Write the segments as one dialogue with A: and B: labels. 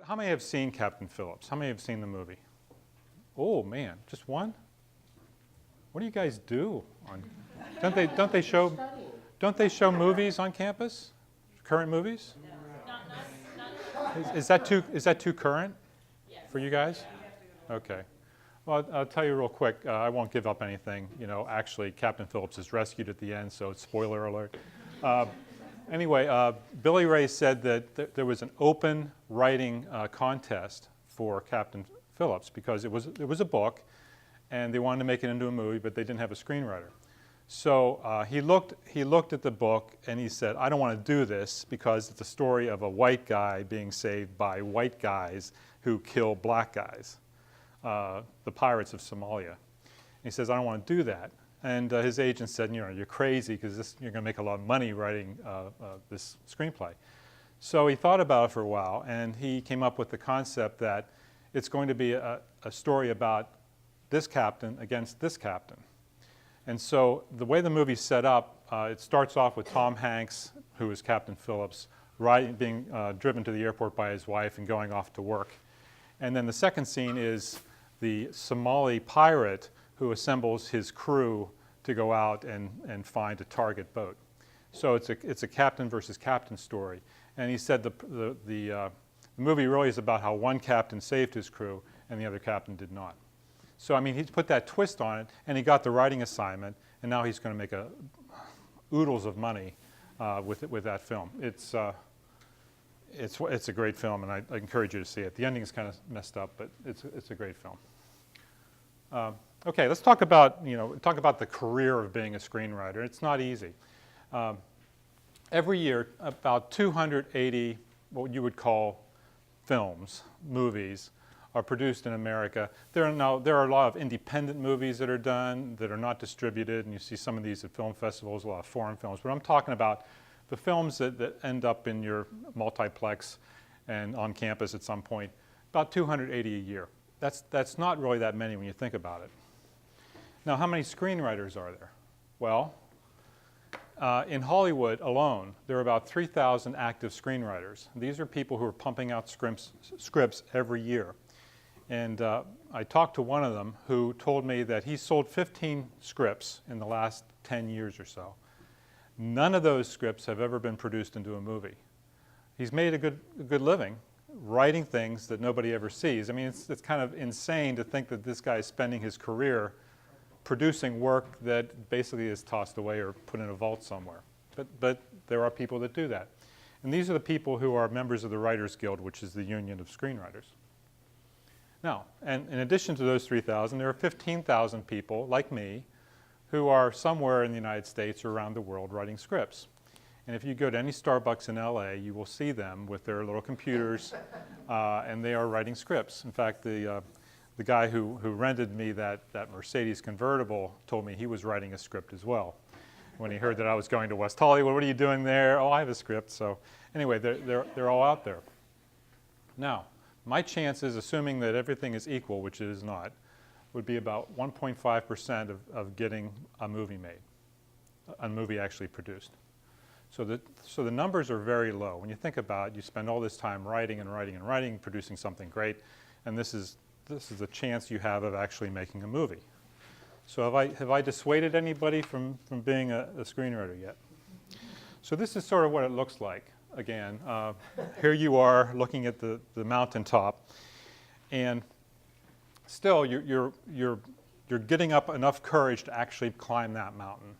A: How many have seen Captain Phillips? How many have seen the movie? Oh man, just one? What do you guys do? Don't they show movies on campus? Current movies? Is that too current for you guys? Okay. Well, I'll tell you real quick. I won't give up anything. You know, actually, Captain Phillips is rescued at the end, so it's spoiler alert. Anyway, Billy Ray said that there was an open writing contest for Captain Phillips because it was a book, and they wanted to make it into a movie, but they didn't have a screenwriter. So he looked at the book and he said, "I don't want to do this because it's a story of a white guy being saved by white guys who kill black guys, the pirates of Somalia." And he says, "I don't want to do that." And his agent said, "You know, you're crazy because you're going to make a lot of money writing this screenplay." So he thought about it for a while, and he came up with the concept that it's going to be a story about this captain against this captain. And so the way the movie's set up, it starts off with Tom Hanks, who is Captain Phillips, being driven to the airport by his wife and going off to work. And then the second scene is the Somali pirate who assembles his crew to go out and find a target boat. So it's a captain versus captain story. And he said the movie really is about how one captain saved his crew and the other captain did not. So I mean, he put that twist on it, and he got the writing assignment, and now he's going to make oodles of money with that film. It's a great film, and I encourage you to see it. The ending is kind of messed up, but it's a great film. Okay, let's talk about the career of being a screenwriter. It's not easy. Every year, about 280 what you would call films, movies, are produced in America. There are a lot of independent movies that are done that are not distributed, and you see some of these at film festivals, a lot of foreign films. But I'm talking about the films that end up in your multiplex and on campus at some point, about 280 a year. That's not really that many when you think about it. Now, how many screenwriters are there? Well, in Hollywood alone, there are about 3,000 active screenwriters. These are people who are pumping out scripts every year. And I talked to one of them who told me that he sold 15 scripts in the last 10 years or so. None of those scripts have ever been produced into a movie. He's made a good living writing things that nobody ever sees. I mean, it's kind of insane to think that this guy is spending his career producing work that basically is tossed away or put in a vault somewhere. But there are people that do that. And these are the people who are members of the Writers Guild, which is the union of screenwriters. Now, and in addition to those 3,000, there are 15,000 people like me who are somewhere in the United States or around the world writing scripts. And if you go to any Starbucks in LA, you will see them with their little computers, and they are writing scripts. In fact, the guy who rented me that Mercedes convertible told me he was writing a script as well. When he heard that I was going to West Hollywood, "What are you doing there?" "Oh, I have a script." So anyway, they're all out there. Now, my chances, assuming that everything is equal, which it is not, would be about 1.5% of getting a movie made, a movie actually produced. So the numbers are very low. When you think about it, you spend all this time writing and writing and writing, producing something great, and this is a chance you have of actually making a movie. So have I dissuaded anybody from being a screenwriter yet? So this is sort of what it looks like. Again, here you are looking at the mountaintop, and still you're getting up enough courage to actually climb that mountain.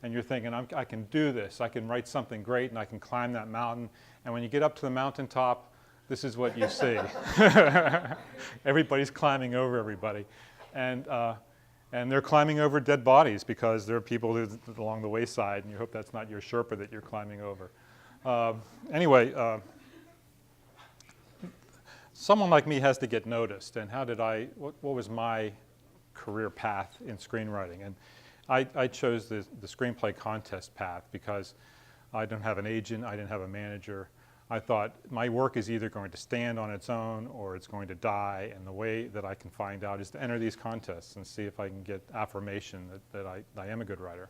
A: And you're thinking, I can do this. I can write something great, and I can climb that mountain. And when you get up to the mountaintop, this is what you see. Everybody's climbing over everybody. And they're climbing over dead bodies because there are people along the wayside, and you hope that's not your Sherpa that you're climbing over. Anyway, someone like me has to get noticed. And what was my career path in screenwriting? And I chose the screenplay contest path because I don't have an agent, I didn't have a manager. I thought my work is either going to stand on its own or it's going to die, and the way that I can find out is to enter these contests and see if I can get affirmation that I am a good writer.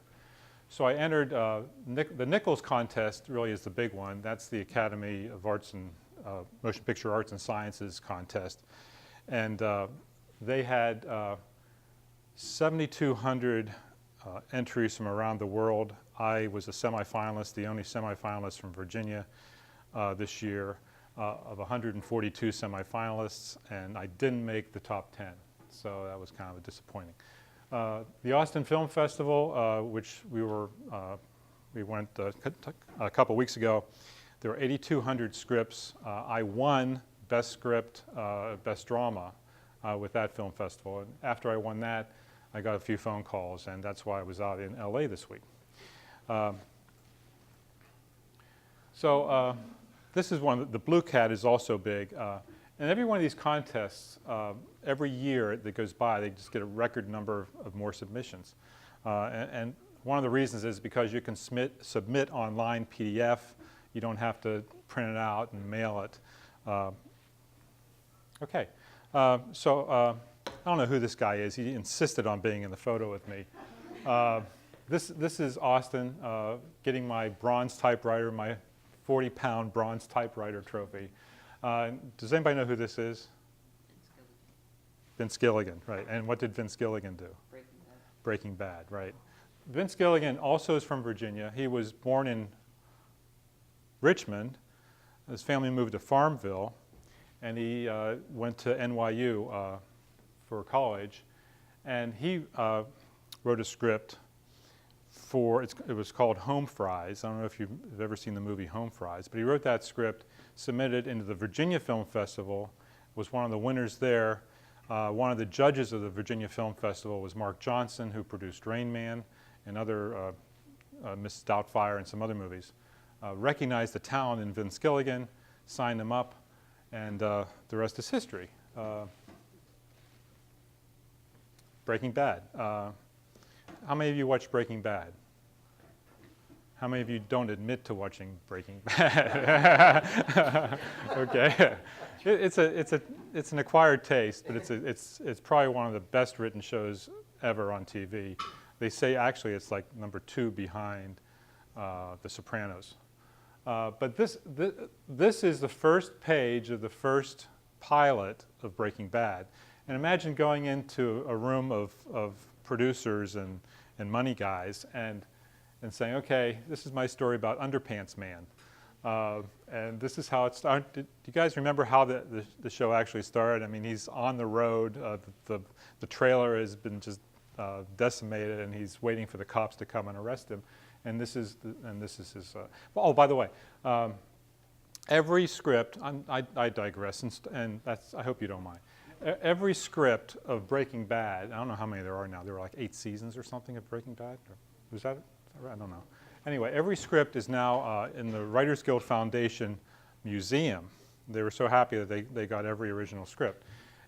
A: So I entered the Nichols contest. Really is the big one. That's the Academy of Arts and Motion Picture Arts and Sciences contest. And they had 7,200 entries from around the world. I was a semifinalist, the only semifinalist from Virginia this year of 142 semifinalists, and I didn't make the top 10, so that was kind of disappointing. The Austin Film Festival, which we went a couple weeks ago, there were 8,200 scripts. I won Best Script, Best Drama with that film festival. And after I won that, I got a few phone calls, and that's why I was out in LA this week. This is one, the Blue Cat is also big. And every one of these contests, every year that goes by, they just get a record number of more submissions. And one of the reasons is because you can submit online PDF. You don't have to print it out and mail it. Okay, I don't know who this guy is. He insisted on being in the photo with me. This is Austin getting my bronze typewriter, my 40-pound bronze typewriter trophy. Does anybody know who this is? Vince Gilligan, right. And what did Vince Gilligan do? Breaking Bad, right. Vince Gilligan also is from Virginia. He was born in Richmond. His family moved to Farmville, and he went to NYU for college. And he wrote a script for, it was called Home Fries. I don't know if you've ever seen the movie Home Fries, but he wrote that script, submitted into the Virginia Film Festival, was one of the winners there. One of the judges of the Virginia Film Festival was Mark Johnson, who produced Rain Man and other Miss Doubtfire and some other movies. Recognized the talent in Vince Gilligan, signed him up, and the rest is history. Breaking Bad. How many of you watched Breaking Bad? How many of you don't admit to watching Breaking Bad? Okay, it's an acquired taste, but it's probably one of the best written shows ever on TV. They say actually it's like number 2 behind The Sopranos. But this is the first page of the first pilot of Breaking Bad, and imagine going into a room of producers and money guys and saying, okay, this is my story about Underpants Man. And this is how it started. Do you guys remember how the show actually started? I mean, he's on the road. The trailer has been just decimated, and he's waiting for the cops to come and arrest him. And this is his. Oh, by the way, every script. I digress, and that's. I hope you don't mind. Every script of Breaking Bad. I don't know how many there are now. There were like 8 seasons or something of Breaking Bad. Was that it? I don't know. Anyway, every script is now in the Writers Guild Foundation Museum. They were so happy that they got every original script.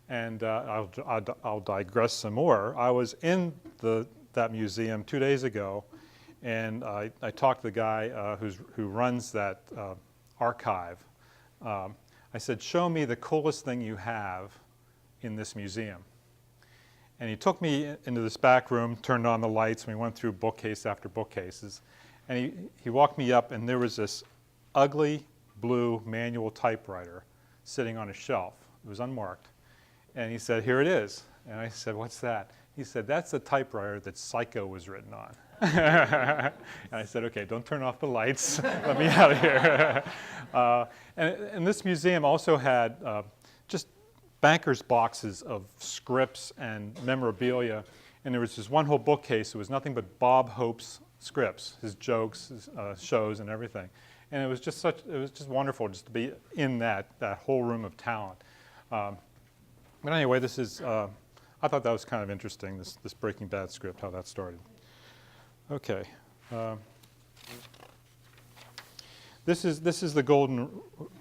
A: And I'll digress some more. I was in that museum 2 days ago, and I talked to the guy who runs that archive. I said, show me the coolest thing you have in this museum. And he took me into this back room, turned on the lights, and we went through bookcase after bookcases. And he walked me up, and there was this ugly blue manual typewriter sitting on a shelf. It was unmarked. And he said, here it is. And I said, what's that? He said, that's the typewriter that Psycho was written on. And I said, okay, don't turn off the lights. Let me out of here. And this museum also had just banker's boxes of scripts and memorabilia. And there was this one whole bookcase. It was nothing but Bob Hope's scripts, his jokes, his shows, and everything. And it was just wonderful just to be in that whole room of talent. But anyway, this is, I thought that was kind of interesting, this Breaking Bad script, how that started. Okay. This is the golden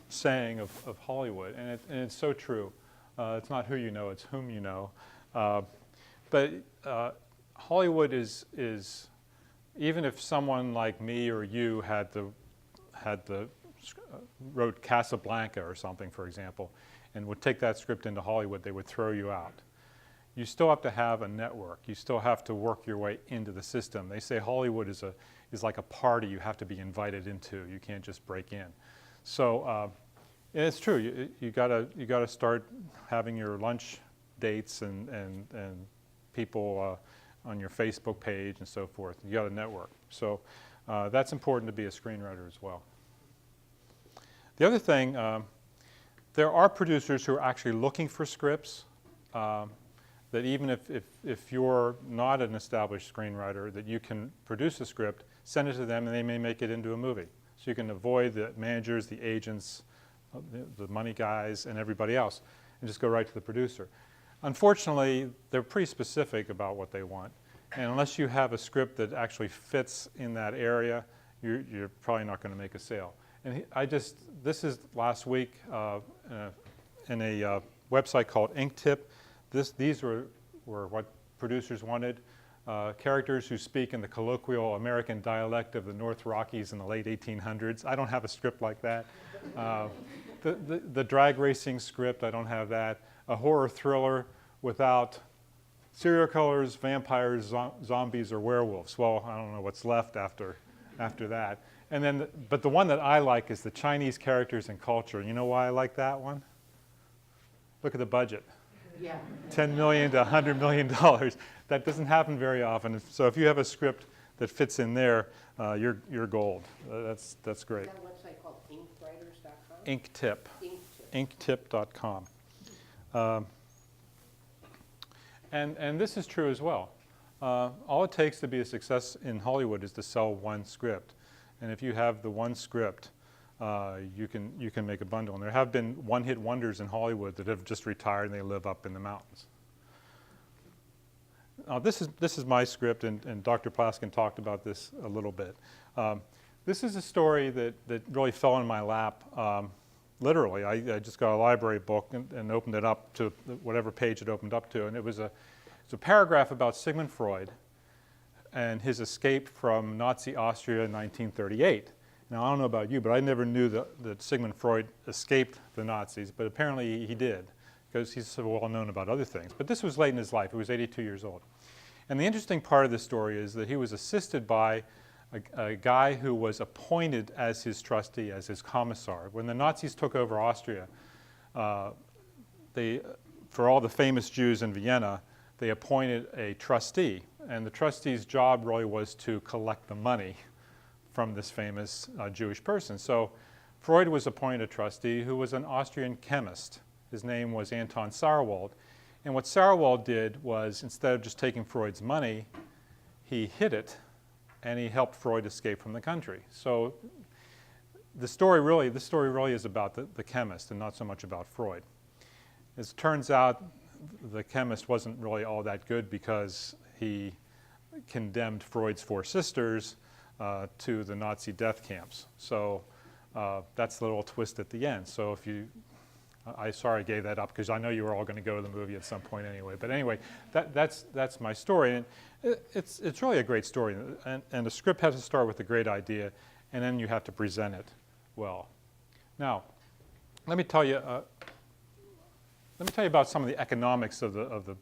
A: saying of Hollywood, and it's so true. It's not who you know, it's whom you know. But Hollywood is even if someone like me or you wrote Casablanca or something, for example, and would take that script into Hollywood, they would throw you out. You still have to have a network. You still have to work your way into the system. They say Hollywood is like a party you have to be invited into. You can't just break in. So And it's true. You gotta start having your lunch dates and people on your Facebook page and so forth. You got to network. So that's important to be a screenwriter as well. The other thing, there are producers who are actually looking for scripts that even if you're not an established screenwriter, that you can produce a script, send it to them, and they may make it into a movie. So you can avoid the managers, the agents, the money guys, and everybody else, and just go right to the producer. Unfortunately, they're pretty specific about what they want. And unless you have a script that actually fits in that area, you're probably not going to make a sale. And this is last week in a website called Inktip. These were what producers wanted. Characters who speak in the colloquial American dialect of the North Rockies in the late 1800s. I don't have a script like that. The drag racing script, I don't have that. A horror thriller without serial killers, vampires, zombies, or werewolves. Well, I don't know what's left after that. And then, but the one that I like is the Chinese characters and culture. You know why I like that one? Look at the budget.
B: Yeah.
A: $10 million to $100 million. That doesn't happen very often. So if you have a script that fits in there, you're gold. That's great.
B: Is that a website called inkwriters.com?
A: Inktip. Inktip.com. And this is true as well. All it takes to be a success in Hollywood is to sell one script. And if you have the one script, you can make a bundle. And there have been one-hit wonders in Hollywood that have just retired and they live up in the mountains. This is my script, and Dr. Plaskin talked about this a little bit. This is a story that really fell in my lap. Literally, I just got a library book and opened it up to whatever page it opened up to, and it's a paragraph about Sigmund Freud and his escape from Nazi Austria in 1938. Now, I don't know about you, but I never knew that Sigmund Freud escaped the Nazis, but apparently he did, because he's so well known about other things. But this was late in his life. He was 82 years old. And the interesting part of the story is that he was assisted by a guy who was appointed as his trustee, as his commissar. When the Nazis took over Austria, for all the famous Jews in Vienna, they appointed a trustee. And the trustee's job really was to collect the money from this famous Jewish person. So Freud was appointed a trustee who was an Austrian chemist. His name was Anton Sauerwald. And what Sauerwald did was, instead of just taking Freud's money, he hid it, and he helped Freud escape from the country. So this story really is about the chemist and not so much about Freud. As it turns out, the chemist wasn't really all that good because he condemned Freud's four sisters to the Nazi death camps. So that's the little twist at the end. So if you, sorry I gave that up because I know you were all going to go to the movie at some point anyway. But anyway, that's my story. And it's really a great story. And the script has to start with a great idea, and then you have to present it well. Now, let me tell you about some of the economics of the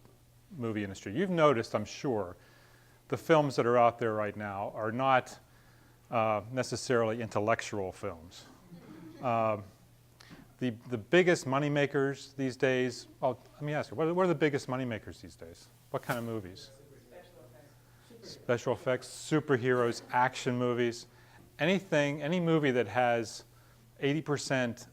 A: movie industry. You've noticed, I'm sure, the films that are out there right now are not necessarily intellectual films. The biggest moneymakers these days, well, let me ask you, what are the biggest moneymakers these days? What kind of movies? Special effects, superheroes, action movies, any movie that has 80%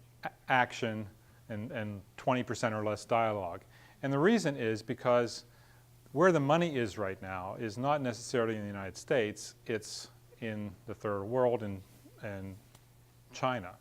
A: action and 20% or less dialogue. And the reason is because where the money is right now is not necessarily in the United States, it's in the third world and China.